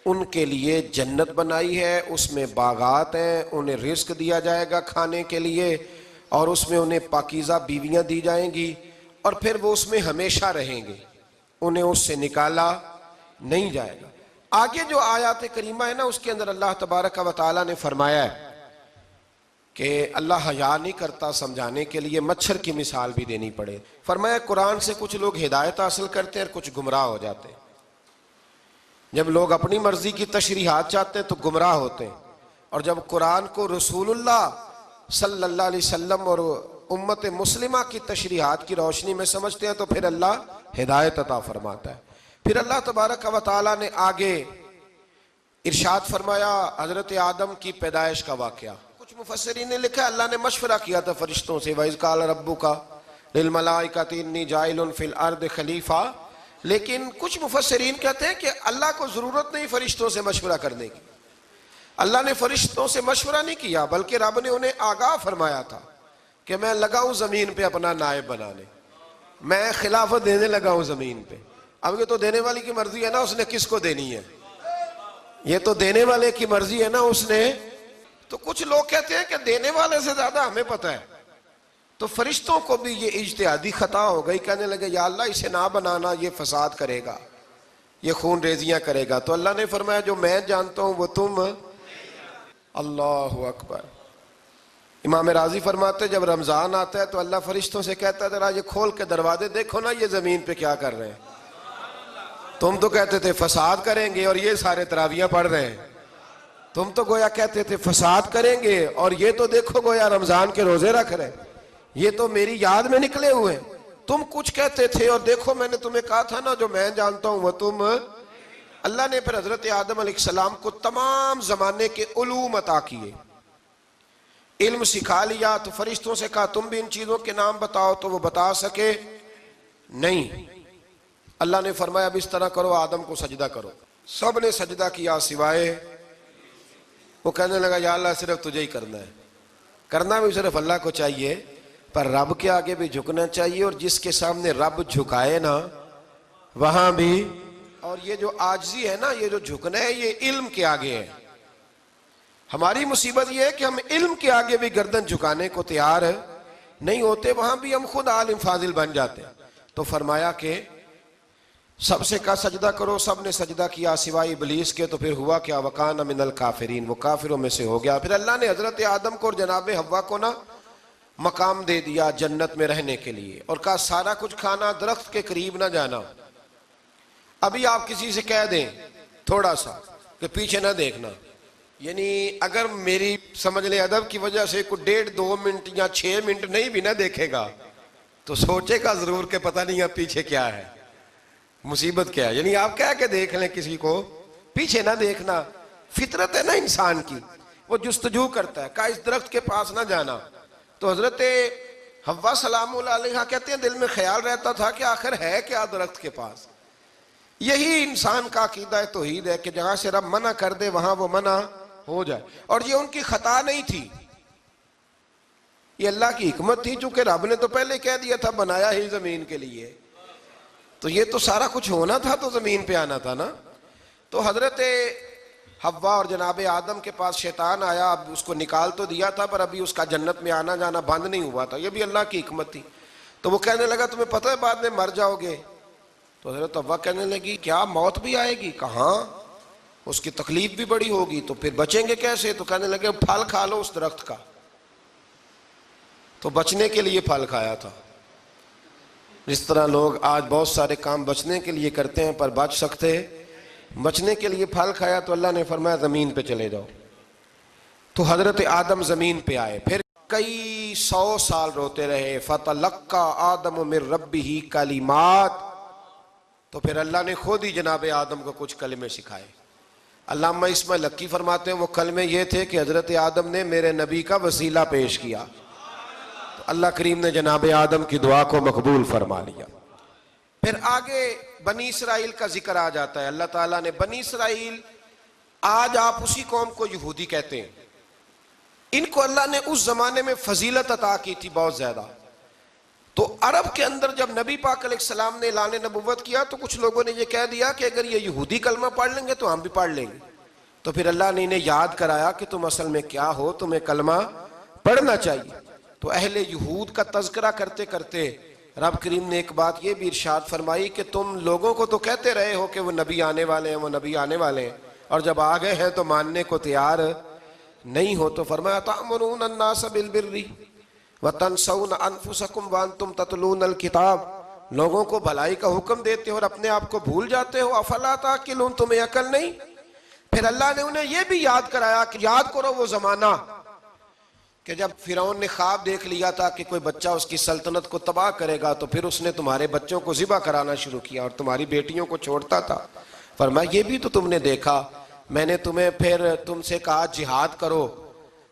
ان کے لیے جنت بنائی ہے، اس میں باغات ہیں، انہیں رزق دیا جائے گا کھانے کے لیے، اور اس میں انہیں پاکیزہ بیویاں دی جائیں گی، اور پھر وہ اس میں ہمیشہ رہیں گے، انہیں اس سے نکالا نہیں جائے گا۔ آگے جو آیات کریمہ ہے نا اس کے اندر اللہ تبارک و تعالیٰ نے فرمایا ہے کہ اللہ حیا نہیں کرتا سمجھانے کے لیے، مچھر کی مثال بھی دینی پڑے۔ فرمایا قرآن سے کچھ لوگ ہدایت حاصل کرتے ہیں اور کچھ گمراہ ہو جاتے ہیں۔ جب لوگ اپنی مرضی کی تشریحات چاہتے ہیں تو گمراہ ہوتے ہیں، اور جب قرآن کو رسول اللہ صلی اللہ علیہ وسلم اور امت مسلمہ کی تشریحات کی روشنی میں سمجھتے ہیں تو پھر اللہ ہدایت عطا فرماتا ہے۔ پھر اللہ تبارک و تعالیٰ نے آگے ارشاد فرمایا حضرت آدم کی پیدائش کا واقعہ۔ کچھ مفسرین نے لکھا اللہ نے مشورہ کیا تھا فرشتوں سے، وَإِذْ قَالَ رَبُّكَ لِلْمَلَائِكَةِ إِنِّي جَاعِلٌ فِي الْأَرْضِ خَلِيفَةً لیکن کچھ مفسرین کہتے ہیں کہ اللہ کو ضرورت نہیں فرشتوں سے مشورہ کرنے کی. اللہ نے فرشتوں سے مشورہ نہیں کیا، بلکہ رب نے انہیں آگاہ فرمایا تھا کہ میں لگا ہوں زمین پہ اپنا نائب بنانے، میں خلافت دینے لگا ہوں زمین پہ. اب یہ تو دینے والی کی مرضی ہے نا اس نے کس کو دینی ہے، یہ تو دینے والے کی مرضی ہے نا اس نے. تو کچھ لوگ کہتے ہیں کہ دینے والے سے زیادہ ہمیں پتہ ہے. تو فرشتوں کو بھی یہ اجتہادی خطا ہو گئی، کہنے لگے یا اللہ اسے نہ بنانا، یہ فساد کرے گا، یہ خون ریزیاں کرے گا. تو اللہ نے فرمایا جو میں جانتا ہوں وہ تم. اللہ اکبر. امام راضی فرماتے جب رمضان آتا ہے تو اللہ فرشتوں سے کہتا ہے ذرا یہ کھول کے دروازے دیکھو نا یہ زمین پہ کیا کر رہے ہیں. تم تو کہتے تھے فساد کریں گے اور یہ سارے تراویحیں پڑھ رہے ہیں. تم تو گویا کہتے تھے فساد کریں گے اور یہ تو دیکھو گویا رمضان کے روزے رکھ رہے ہیں. یہ تو میری یاد میں نکلے ہوئے ہیں. تم کچھ کہتے تھے اور دیکھو میں نے تمہیں کہا تھا نا جو میں جانتا ہوں وہ تم. اللہ نے پھر حضرت آدم علیہ السلام کو تمام زمانے کے علوم عطا کیے، علم سکھا لیا. تو فرشتوں سے کہا تم بھی ان چیزوں کے نام بتاؤ، تو وہ بتا سکے نہیں. اللہ نے فرمایا اب اس طرح کرو آدم کو سجدہ کرو. سب نے سجدہ کیا سوائے. وہ کہنے لگا یا اللہ صرف تجھے ہی کرنا ہے. کرنا بھی صرف اللہ کو چاہیے، پر رب کے آگے بھی جھکنا چاہیے، اور جس کے سامنے رب جھکائے نا وہاں بھی. اور یہ جو عاجزی ہے نا، یہ جو جھکنا ہے، یہ علم کے آگے ہے. ہماری مصیبت یہ ہے کہ ہم علم کے آگے بھی گردن جھکانے کو تیار نہیں ہوتے، وہاں بھی ہم خود عالم فاضل بن جاتے ہیں. تو فرمایا کہ سب سے کہا سجدہ کرو. سب نے سجدہ کیا سوائے ابلیس کے. تو پھر ہوا کیا وکان من الکافرین، وہ کافروں میں سے ہو گیا. پھر اللہ نے حضرت آدم کو اور جناب حوا کو نا مقام دے دیا جنت میں رہنے کے لیے، اور کہا سارا کچھ کھانا، درخت کے قریب نہ جانا. ابھی آپ کسی سے کہہ دیں تھوڑا سا کہ پیچھے نہ دیکھنا، یعنی اگر میری سمجھ لیں ادب کی وجہ سے کوئی 1.5-2 منٹ یا 6 منٹ نہیں بھی نہ دیکھے گا تو سوچے گا ضرور کہ پتہ نہیں اب پیچھے کیا ہے، مصیبت کیا ہے. یعنی آپ کہہ کے دیکھ لیں کسی کو پیچھے نہ دیکھنا. فطرت ہے نا انسان کی، وہ جستجو کرتا ہے. کہا اس درخت کے پاس نہ جانا. تو حضرت حوا سلام اللہ علیہ کہتے ہیں دل میں خیال رہتا تھا کہ آخر ہے کیا درخت کے پاس. یہی انسان کا عقیدہ توحید ہے کہ جہاں سے رب منع کر دے وہاں وہ منع ہو جائے. اور یہ ان کی خطا نہیں تھی، یہ اللہ کی حکمت تھی، چونکہ رب نے تو پہلے کہہ دیا تھا بنایا ہی زمین کے لیے، تو یہ تو سارا کچھ ہونا تھا تو زمین پہ آنا تھا نا. تو حضرت حوا اور جناب آدم کے پاس شیطان آیا. اب اس کو نکال تو دیا تھا پر ابھی اس کا جنت میں آنا جانا بند نہیں ہوا تھا، یہ بھی اللہ کی حکمت تھی. تو وہ کہنے لگا تمہیں پتہ ہے بعد میں مر جاؤ گے. تو حضرت حوا کہنے لگی کیا موت بھی آئے گی؟ کہاں، اس کی تکلیف بھی بڑی ہوگی، تو پھر بچیں گے کیسے؟ تو کہنے لگے پھل کھا لو اس درخت کا. تو بچنے کے لیے پھل کھایا تھا. جس طرح لوگ آج بہت سارے کام بچنے کے لیے کرتے ہیں پر بچ سکتے، بچنے کے لیے پھل کھایا. تو اللہ نے فرمایا زمین پہ چلے جاؤ. تو حضرت آدم زمین پہ آئے. پھر کئی 100 سال روتے رہے. فَتَلَقَّى آدَمُ مِن رَبِّهِ کَلِمَاتٍ. تو پھر اللہ نے خود ہی جناب آدم کو کچھ کلمے سکھائے. علامہ اسماعیل لکی فرماتے ہیں وہ کلمے یہ تھے کہ حضرت آدم نے میرے نبی کا وسیلہ پیش کیا، تو اللہ کریم نے جناب آدم کی دعا کو مقبول فرما لیا. پھر آگے بنی اسرائیل کا ذکر آ جاتا ہے. اللہ تعالیٰ نے بنی اسرائیل، آج آپ اسی قوم کو یہودی کہتے ہیں، ان کو اللہ نے اس زمانے میں فضیلت عطا کی تھی بہت زیادہ. تو عرب کے اندر جب نبی پاک علیہ السلام نے اعلان نبوت کیا تو کچھ لوگوں نے یہ کہہ دیا کہ اگر یہ یہودی کلمہ پڑھ لیں گے تو ہم بھی پڑھ لیں گے. تو پھر اللہ نے انہیں یاد کرایا کہ تم اصل میں کیا ہو، تمہیں کلمہ پڑھنا چاہیے. تو اہل یہود کا تذکرہ کرتے کرتے رب کریم نے ایک بات یہ بھی ارشاد فرمائی کہ تم لوگوں کو تو کہتے رہے ہو کہ وہ نبی آنے والے ہیں، وہ نبی آنے والے ہیں، اور جب آ گئے ہیں تو ماننے کو تیار نہیں ہو. تو فرمایا تأمرون الناس بالبر وَتَنْسَوْنَ أَنفُسَكُمْ وَأَنْتُمْ تَتْلُونَ الْكِتَابَ. لوگوں کو بھلائی کا حکم دیتے ہو اور اپنے آپ کو بھول جاتے ہو. افلا تعقلون، تمہیں عقل نہیں؟ پھر اللہ نے انہیں یہ بھی یاد کرایا کہ یاد کرو وہ زمانہ کہ جب فرعون نے خواب دیکھ لیا تھا کہ کوئی بچہ اس کی سلطنت کو تباہ کرے گا، تو پھر اس نے تمہارے بچوں کو ذبح کرانا شروع کیا اور تمہاری بیٹیوں کو چھوڑتا تھا. فرمایا یہ بھی تو تم نے دیکھا. میں نے تمہیں پھر تم سے کہا جہاد کرو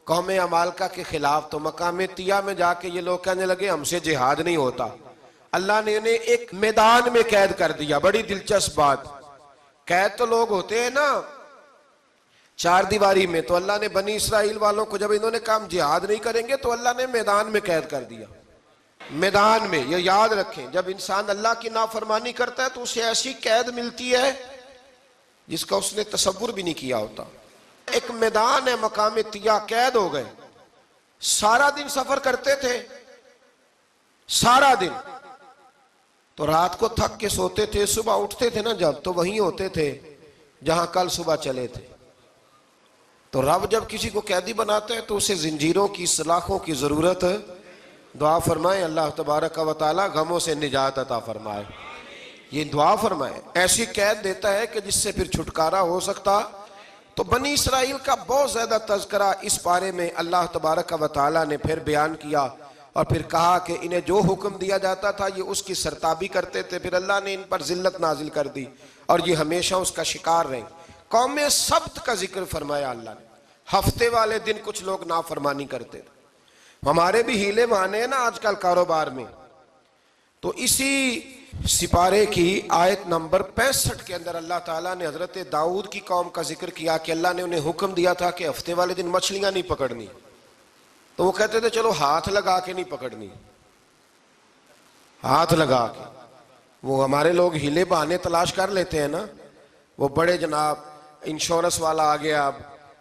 قوم عمالقہ کے خلاف، تو مقام طیہ میں جا کے یہ لوگ کہنے لگے ہم سے جہاد نہیں ہوتا. اللہ نے انہیں ایک میدان میں قید کر دیا. بڑی دلچسپ بات. قید تو لوگ ہوتے ہیں نا چار دیواری میں, تو اللہ نے بنی اسرائیل والوں کو جب انہوں نے کہا جہاد نہیں کریں گے تو اللہ نے میدان میں قید کر دیا. میدان میں. یہ یاد رکھیں, جب انسان اللہ کی نافرمانی کرتا ہے تو اسے ایسی قید ملتی ہے جس کا اس نے تصور بھی نہیں کیا ہوتا. ایک میدان ہے مقام طیہ, قید ہو گئے. سارا دن سفر کرتے تھے, سارا دن. تو رات کو تھک کے سوتے تھے, صبح اٹھتے تھے نا جب, تو وہیں ہوتے تھے جہاں کل صبح چلے تھے. تو رب جب کسی کو قیدی بناتا ہے تو اسے زنجیروں کی, سلاخوں کی ضرورت. دعا فرمائے اللہ تبارک و تعالی غموں سے نجات عطا فرمائے. یہ دعا فرمائے. ایسی قید دیتا ہے کہ جس سے پھر چھٹکارا ہو سکتا. تو بنی اسرائیل کا بہت زیادہ تذکرہ اس بارے میں اللہ تبارک و تعالی نے پھر بیان کیا, اور پھر کہا کہ انہیں جو حکم دیا جاتا تھا یہ اس کی سرتابی کرتے تھے. پھر اللہ نے ان پر ذلت نازل کر دی اور یہ ہمیشہ اس کا شکار رہے. قوم سبت کا ذکر فرمایا اللہ نے. ہفتے والے دن کچھ لوگ نافرمانی کرتے تھے. ہمارے بھی ہیلے بہانے ہیں نا آج کل کاروبار میں. تو اسی سپارے کی آیت نمبر 65 کے اندر اللہ تعالیٰ نے حضرت داؤد کی قوم کا ذکر کیا کہ اللہ نے انہیں حکم دیا تھا کہ ہفتے والے دن مچھلیاں نہیں پکڑنی. تو وہ کہتے تھے چلو ہاتھ لگا کے نہیں پکڑنی, ہاتھ لگا کے. وہ ہمارے لوگ ہیلے بہانے تلاش کر لیتے ہیں نا. وہ بڑے جناب انشورنس والا آ گیا,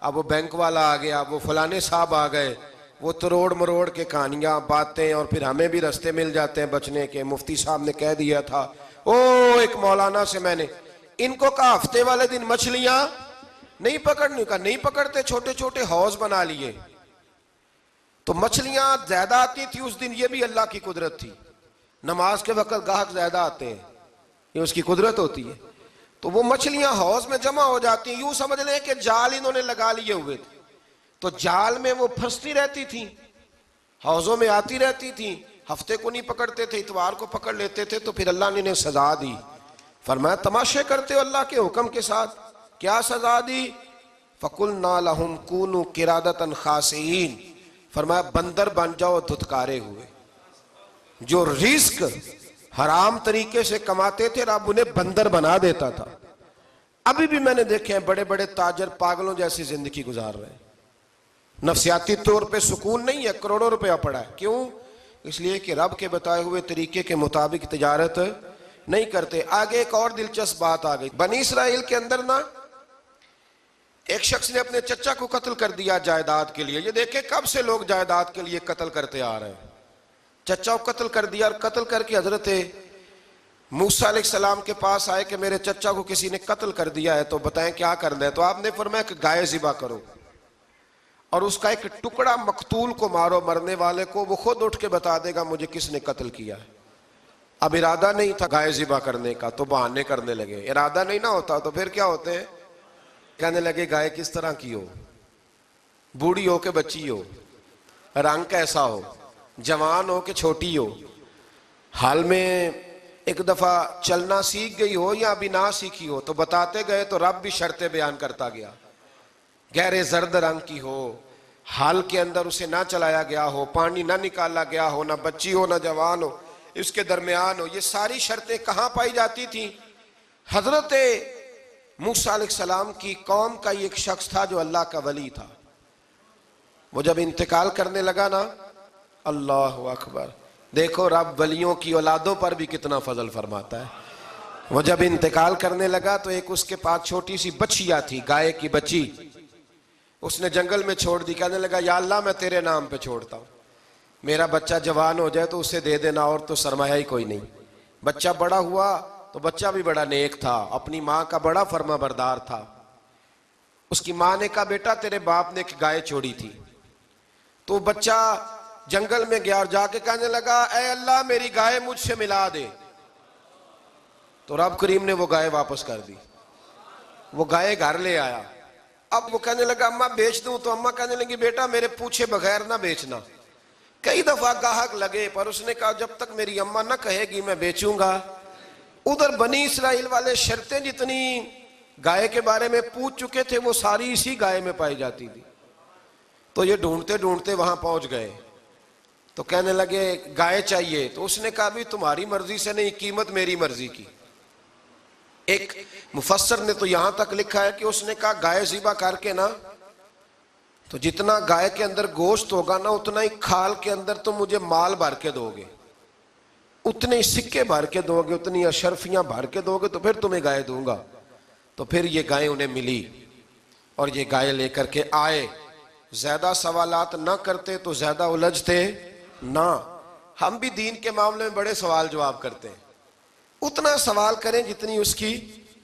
اب وہ بینک والا آ گیا, وہ فلانے صاحب آ گئے, وہ تروڑ مروڑ کے کہانیاں باتیں, اور پھر ہمیں بھی رستے مل جاتے ہیں بچنے کے. مفتی صاحب نے کہہ دیا تھا, ایک مولانا سے میں نے ان کو کہا ہفتے والے دن مچھلیاں نہیں پکڑنی. کہا نہیں پکڑتے, چھوٹے چھوٹے حوض بنا لیے. تو مچھلیاں زیادہ آتی تھی اس دن, یہ بھی اللہ کی قدرت تھی. نماز کے وقت گاہک زیادہ آتے ہیں, یہ اس کی قدرت ہوتی ہے. تو وہ مچھلیاں حوض میں جمع ہو جاتی ہیں. یوں سمجھ لیں کہ جال انہوں نے لگا لیے ہوئے تھے, تو جال میں وہ پھنستی رہتی تھی, حوضوں میں آتی رہتی تھی. ہفتے کو نہیں پکڑتے تھے, اتوار کو پکڑ لیتے تھے. تو پھر اللہ نے انہیں سزا دی. فرمایا تماشے کرتے ہو اللہ کے حکم کے ساتھ. کیا سزا دی؟ فَقُلْنَا لَهُمْ كُونُوا قِرَادَةً خَاسِئِينَ. فرمایا بندر بن جاؤ دھتکارے ہوئے. جو رزق حرام طریقے سے کماتے تھے رب انہیں بندر بنا دیتا تھا. ابھی بھی میں نے دیکھے ہیں بڑے بڑے تاجر پاگلوں جیسی زندگی گزار رہے ہیں. نفسیاتی طور پہ سکون نہیں ہے, کروڑوں روپیہ پڑا ہے. کیوں؟ اس لیے کہ رب کے بتائے ہوئے طریقے کے مطابق تجارت نہیں کرتے. آگے ایک اور دلچسپ بات آ گئی. بنی اسرائیل کے اندر نا ایک شخص نے اپنے چچا کو قتل کر دیا جائیداد کے لیے. یہ دیکھیں کب سے لوگ جائیداد کے لیے قتل کرتے آ رہے ہیں. چچا کو قتل کر دیا, اور قتل کر کے حضرت موسیٰ علیہ السلام کے پاس آئے کہ میرے چچا کو کسی نے قتل کر دیا ہے, تو بتائیں کیا کرنا ہے. تو آپ نے فرمایا کہ گائے ذبح کرو, اور اس کا ایک ٹکڑا مقتول کو مارو, مرنے والے کو. وہ خود اٹھ کے بتا دے گا مجھے کس نے قتل کیا ہے. اب ارادہ نہیں تھا گائے ذبح کرنے کا, تو بہانے کرنے لگے. ارادہ نہیں نہ ہوتا تو پھر کیا ہوتے ہیں, کہنے لگے گائے کس طرح کی ہو, بوڑھی ہو کہ بچی ہو, رنگ کیسا ہو, جوان ہو کہ چھوٹی ہو, حال میں ایک دفعہ چلنا سیکھ گئی ہو یا ابھی نہ سیکھی ہو. تو بتاتے گئے تو رب بھی شرطیں بیان کرتا گیا. گہرے زرد رنگ کی ہو, حال کے اندر اسے نہ چلایا گیا ہو, پانی نہ نکالا گیا ہو, نہ بچی ہو نہ جوان ہو, اس کے درمیان ہو. یہ ساری شرطیں کہاں پائی جاتی تھیں؟ حضرت موسیٰ علیہ السلام کی قوم کا ایک شخص تھا جو اللہ کا ولی تھا. وہ جب انتقال کرنے لگا نا, اللہ اکبر, دیکھو رب ولیوں کی اولادوں پر بھی کتنا فضل فرماتا ہے. وہ جب انتقال کرنے لگا تو ایک اس کے پاس چھوٹی سی بچیا تھی, گائے کی بچی. اس نے جنگل میں چھوڑ دی. کہنے لگا یا اللہ میں تیرے نام پہ چھوڑتا ہوں, میرا بچہ جوان ہو جائے تو اسے دے دینا, اور تو سرمایہ ہی کوئی نہیں. بچہ بڑا ہوا تو بچہ بھی بڑا نیک تھا, اپنی ماں کا بڑا فرما بردار تھا. اس کی ماں نے کہا بیٹا تیرے باپ نے ایک گائے چھوڑی تھی. تو بچہ جنگل میں گیا اور جا کے کہنے لگا اے اللہ میری گائے مجھ سے ملا دے. تو رب کریم نے وہ گائے واپس کر دی. وہ گائے گھر لے آیا. اب وہ کہنے لگا اماں بیچ دوں, تو اماں کہنے لگی بیٹا میرے پوچھے بغیر نہ بیچنا. کئی دفعہ گاہک لگے, پر اس نے کہا جب تک میری اماں نہ کہے گی میں بیچوں گا. ادھر بنی اسرائیل والے شرطیں جتنی گائے کے بارے میں پوچھ چکے تھے وہ ساری اسی گائے میں پائی جاتی تھی. تو یہ ڈھونڈتے ڈھونڈتے وہاں پہنچ گئے. تو کہنے لگے گائے چاہیے، تو اس نے کہا بھی تمہاری مرضی سے نہیں، قیمت میری مرضی کی۔ ایک مفسر نے تو یہاں تک لکھا ہے کہ اس نے کہا گائے ذبح کر کے نا، تو جتنا گائے کے اندر گوشت ہوگا نا اتنا ہی کھال کے اندر تم مجھے مال بھر کے دو گے، اتنے ہی سکے بھر کے دو گے، اتنی اشرفیاں بھر کے دو گے، تو پھر تمہیں گائے دوں گا۔ تو پھر یہ گائے انہیں ملی اور یہ گائے لے کر کے آئے۔ زیادہ سوالات نہ کرتے تو زیادہ الجھتے نہ۔ ہم بھی دین کے معاملے میں بڑے سوال جواب کرتے ہیں، اتنا سوال کریں جتنی اس کی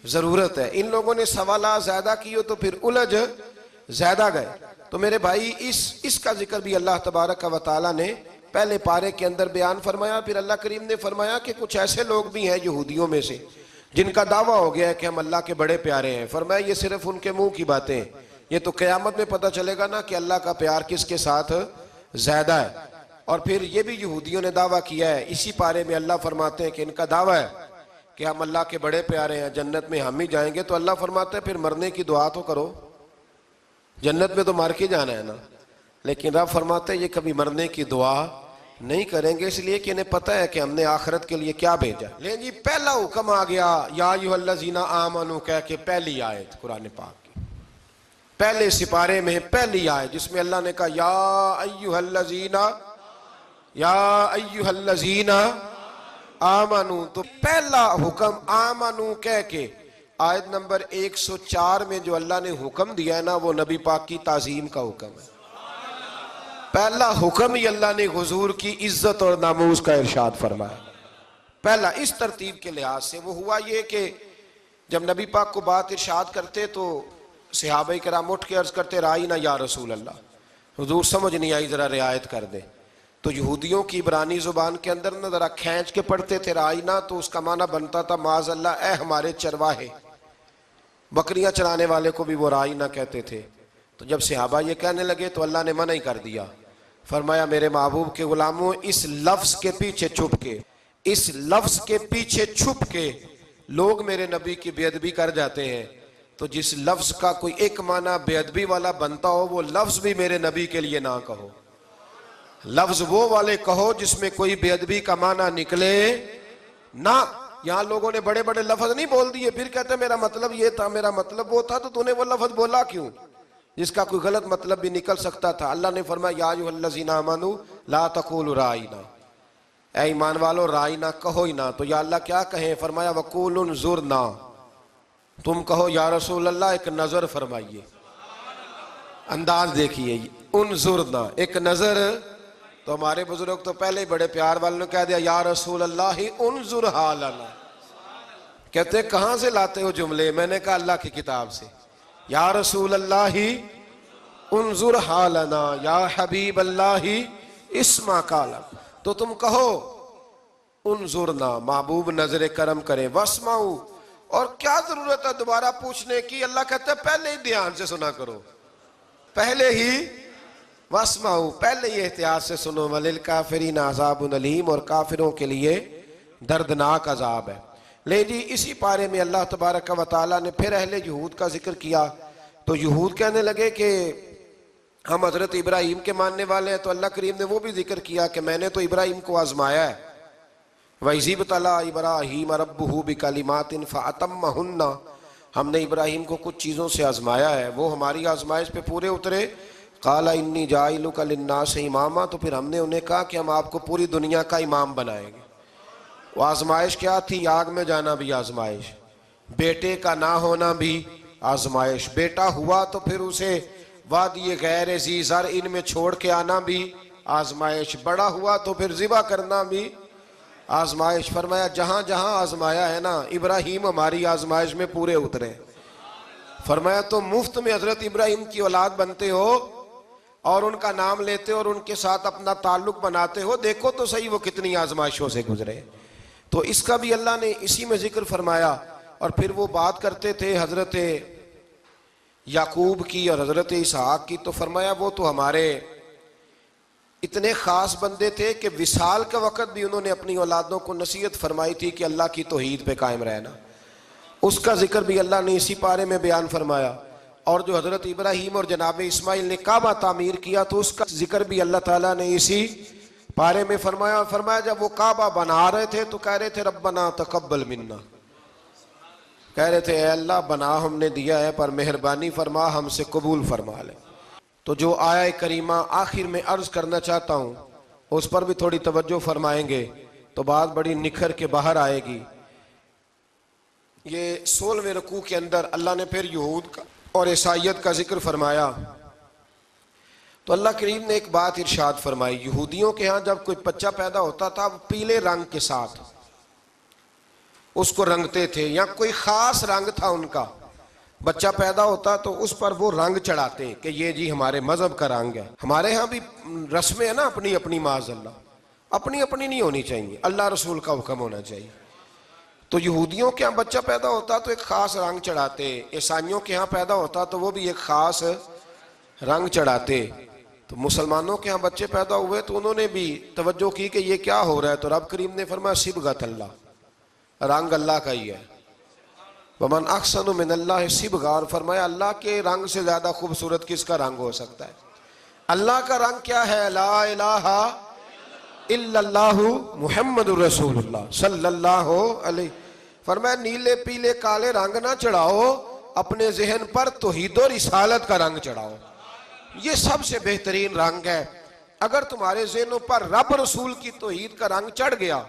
ضرورت ہے۔ ان لوگوں نے سوالات زیادہ کیے تو پھر الجھ زیادہ گئے۔ تو میرے بھائی اس کا ذکر بھی اللہ تبارک و تعالیٰ نے پہلے پارے کے اندر بیان فرمایا۔ پھر اللہ کریم نے فرمایا کہ کچھ ایسے لوگ بھی ہیں یہودیوں میں سے جن کا دعویٰ ہو گیا ہے کہ ہم اللہ کے بڑے پیارے ہیں۔ فرمایا یہ صرف ان کے منہ کی باتیں ہیں، یہ تو قیامت میں پتہ چلے گا نا کہ اللہ کا پیار کس کے ساتھ زیادہ ہے۔ اور پھر یہ بھی یہودیوں نے دعویٰ کیا ہے، اسی پارے میں اللہ فرماتے ہیں کہ ان کا دعویٰ ہے کہ ہم اللہ کے بڑے پیارے ہیں، جنت میں ہم ہی جائیں گے۔ تو اللہ فرماتے ہیں پھر مرنے کی دعا تو کرو، جنت میں تو مر کے جانا ہے نا۔ لیکن رب فرماتے ہیں یہ کبھی مرنے کی دعا نہیں کریں گے، اس لیے کہ انہیں پتہ ہے کہ ہم نے آخرت کے لیے کیا بھیجا۔ لیکن جی پہلا حکم آ گیا یا ایھا الذین آمنوا کہہ کے، پہلی آیت قرآن پاک کی پہلے سپارے میں پہلی آیت جس میں اللہ نے کہا یا ایھا الذین آمنوا، تو پہلا حکم آمنوا کہہ کے آیت نمبر 104 میں جو اللہ نے حکم دیا ہے نا وہ نبی پاک کی تعظیم کا حکم ہے۔ پہلا حکم ہی اللہ نے حضور کی عزت اور ناموس کا ارشاد فرمایا۔ پہلا اس ترتیب کے لحاظ سے وہ ہوا یہ کہ جب نبی پاک کو بات ارشاد کرتے تو صحابہ کرام اٹھ کے عرض کرتے رائینا یا رسول اللہ، حضور سمجھ نہیں آئی ذرا رعایت کر دیں۔ تو یہودیوں کی عبرانی زبان کے اندر نہ ذرا کھینچ کے پڑھتے تھے رائینا، تو اس کا معنی بنتا تھا معاذ اللہ اے ہمارے چرواہے، بکریاں چرانے والے کو بھی وہ رائینا کہتے تھے۔ تو جب صحابہ یہ کہنے لگے تو اللہ نے منع ہی کر دیا، فرمایا میرے محبوب کے غلاموں اس لفظ کے پیچھے چھپ کے، اس لفظ کے پیچھے چھپ کے لوگ میرے نبی کی بے ادبی کر جاتے ہیں، تو جس لفظ کا کوئی ایک معنی بے ادبی والا بنتا ہو وہ لفظ بھی میرے نبی کے لیے نہ کہو، لفظ وہ والے کہو جس میں کوئی بے ادبی کا معنی نکلے نہ۔ یہاں لوگوں نے بڑے بڑے لفظ نہیں بول دیے، پھر کہتے ہیں میرا مطلب یہ تھا، میرا مطلب وہ تھا، تو تو نے وہ لفظ بولا کیوں جس کا کوئی غلط مطلب بھی نکل سکتا تھا۔ اللہ نے فرمایا یا ایھا الذین آمنوا لا تقولوا رائینا، اے ایمان والو رائینا کہو ہی نہ۔ تو یا اللہ کیا کہیں؟ فرمایا وقولوا انظرنا، تم کہو یا رسول اللہ ایک نظر فرمائیے، انداز دیکھیے، انظرنا ایک نظر۔ تو ہمارے بزرگ تو پہلے ہی بڑے پیار والوں نے کہہ دیا یا رسول اللہ انظر حالنا، کہتے کہاں سے لاتے ہو جملے؟ میں نے کہا اللہ کی کتاب سے، یا رسول اللہ انظر حالنا یا حبیب اللہ اسمع قالا، تو تم کہو انظرنا محبوب نظر کرم کریں، واسمعوا، اور کیا ضرورت ہے دوبارہ پوچھنے کی؟ اللہ کہتا ہے پہلے ہی دھیان سے سنا کرو، پہلے ہی واسمعوا، پہلے ہی احتیاط سے سنو، وللکافرین عذاب علیم، اور کافروں کے لیے دردناک عذاب ہے۔ لے جی اسی پارے میں اللہ تبارک و تعالیٰ نے پھر اہل یہود کا ذکر کیا۔ تو یہود کہنے لگے کہ ہم حضرت ابراہیم کے ماننے والے ہیں، تو اللہ کریم نے وہ بھی ذکر کیا کہ میں نے تو ابراہیم کو آزمایا ہے، وَإِذِ ابْتَلَىٰ إِبْرَاهِيمَ رَبُّهُ بِكَلِمَاتٍ فَأَتَمَّهُنَّ، ہم نے ابراہیم کو کچھ چیزوں سے آزمایا ہے، وہ ہماری آزمائش پہ پورے اترے۔ قَالَ إِنِّي جَاعِلُكَ لِلنَّاسِ إِمَامًا، تو پھر ہم نے انہیں کہا کہ ہم آپ کو پوری دنیا کا امام بنائیں گے۔ وہ آزمائش کیا تھی؟ آگ میں جانا بھی آزمائش، بیٹے کا نہ ہونا بھی آزمائش، بیٹا ہوا تو پھر اسے وادی غیر ذی زرع ان میں چھوڑ کے آنا بھی آزمائش، بڑا ہوا تو پھر ذبح کرنا بھی آزمائش۔ فرمایا جہاں جہاں آزمایا ہے نا ابراہیم ہماری آزمائش میں پورے اترے۔ فرمایا تو مفت میں حضرت ابراہیم کی اولاد بنتے ہو اور ان کا نام لیتے ہو اور ان کے ساتھ اپنا تعلق بناتے ہو، دیکھو تو صحیح وہ کتنی آزمائشوں سے گزرے۔ تو اس کا بھی اللہ نے اسی میں ذکر فرمایا۔ اور پھر وہ بات کرتے تھے حضرت یعقوب کی اور حضرت اسحاق کی، تو فرمایا وہ تو ہمارے اتنے خاص بندے تھے کہ وصال کے وقت بھی انہوں نے اپنی اولادوں کو نصیحت فرمائی تھی کہ اللہ کی توحید پہ قائم رہنا، اس کا ذکر بھی اللہ نے اسی پارے میں بیان فرمایا۔ اور جو حضرت ابراہیم اور جناب اسماعیل نے کعبہ تعمیر کیا تو اس کا ذکر بھی اللہ تعالیٰ نے اسی پارے میں فرمایا جب وہ کعبہ بنا رہے تھے تو کہہ رہے تھے ربنا تقبل منا، کہہ رہے تھے اے اللہ بنا ہم نے دیا ہے پر مہربانی فرما ہم سے قبول فرما لے۔ تو جو آیہ کریمہ آخر میں عرض کرنا چاہتا ہوں اس پر بھی تھوڑی توجہ فرمائیں گے تو بات بڑی نکھر کے باہر آئے گی۔ یہ 16ویں رکوع کے اندر اللہ نے پھر یہود کا اور عیسائیت کا ذکر فرمایا تو اللہ کریم نے ایک بات ارشاد فرمائی، یہودیوں کے ہاں جب کوئی بچہ پیدا ہوتا تھا وہ پیلے رنگ کے ساتھ اس کو رنگتے تھے، یا کوئی خاص رنگ تھا ان کا، بچہ پیدا ہوتا تو اس پر وہ رنگ چڑھاتے کہ یہ جی ہمارے مذہب کا رنگ ہے۔ ہمارے ہاں بھی رسمیں ہیں نا اپنی اپنی، معاذ اللہ اپنی اپنی نہیں ہونی چاہیے، اللہ رسول کا حکم ہونا چاہیے۔ تو یہودیوں کے ہاں بچہ پیدا ہوتا تو ایک خاص رنگ چڑھاتے، عیسائیوں کے ہاں پیدا ہوتا تو وہ بھی ایک خاص رنگ چڑھاتے۔ تو مسلمانوں کے ہاں بچے پیدا ہوئے تو انہوں نے بھی توجہ کی کہ یہ کیا ہو رہا ہے، تو رب کریم نے فرمایا صبغۃ اللہ، رنگ اللہ کا ہی ہے۔ ومن احسن من اللہ صبغہ، اور فرمایا اللہ کے رنگ سے زیادہ خوبصورت کس کا رنگ ہو سکتا ہے؟ اللہ کا رنگ کیا ہے؟ لا الہ الا اللہ محمد رسول اللہ صلی اللہ علیہ۔ فرمایا نیلے پیلے کالے رنگ نہ چڑھاؤ، اپنے ذہن پر توحید و رسالت کا رنگ چڑھاؤ، یہ سب سے بہترین رنگ ہے۔ اگر تمہارے ذہنوں پر رب رسول کی توحید کا رنگ چڑھ گیا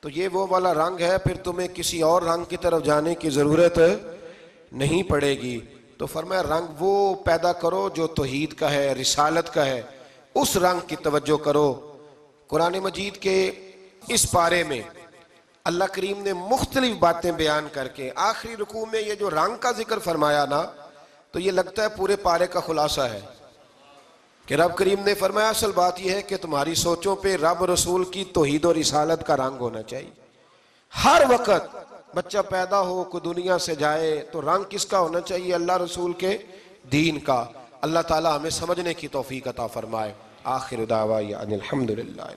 تو یہ وہ والا رنگ ہے، پھر تمہیں کسی اور رنگ کی طرف جانے کی ضرورت نہیں پڑے گی۔ تو فرمایا رنگ وہ پیدا کرو جو توحید کا ہے، رسالت کا ہے، اس رنگ کی توجہ کرو۔ قرآن مجید کے اس پارے میں اللہ کریم نے مختلف باتیں بیان کر کے آخری رکوع میں یہ جو رنگ کا ذکر فرمایا نا، تو یہ لگتا ہے پورے پارے کا خلاصہ ہے کہ رب کریم نے فرمایا اصل بات یہ ہے کہ تمہاری سوچوں پہ رب رسول کی توحید و رسالت کا رنگ ہونا چاہیے۔ ہر وقت بچہ پیدا ہو، کوئی دنیا سے جائے تو رنگ کس کا ہونا چاہیے؟ اللہ رسول کے دین کا۔ اللہ تعالی ہمیں سمجھنے کی توفیق عطا فرمائے۔ آخر دعوانا ان الحمدللہ۔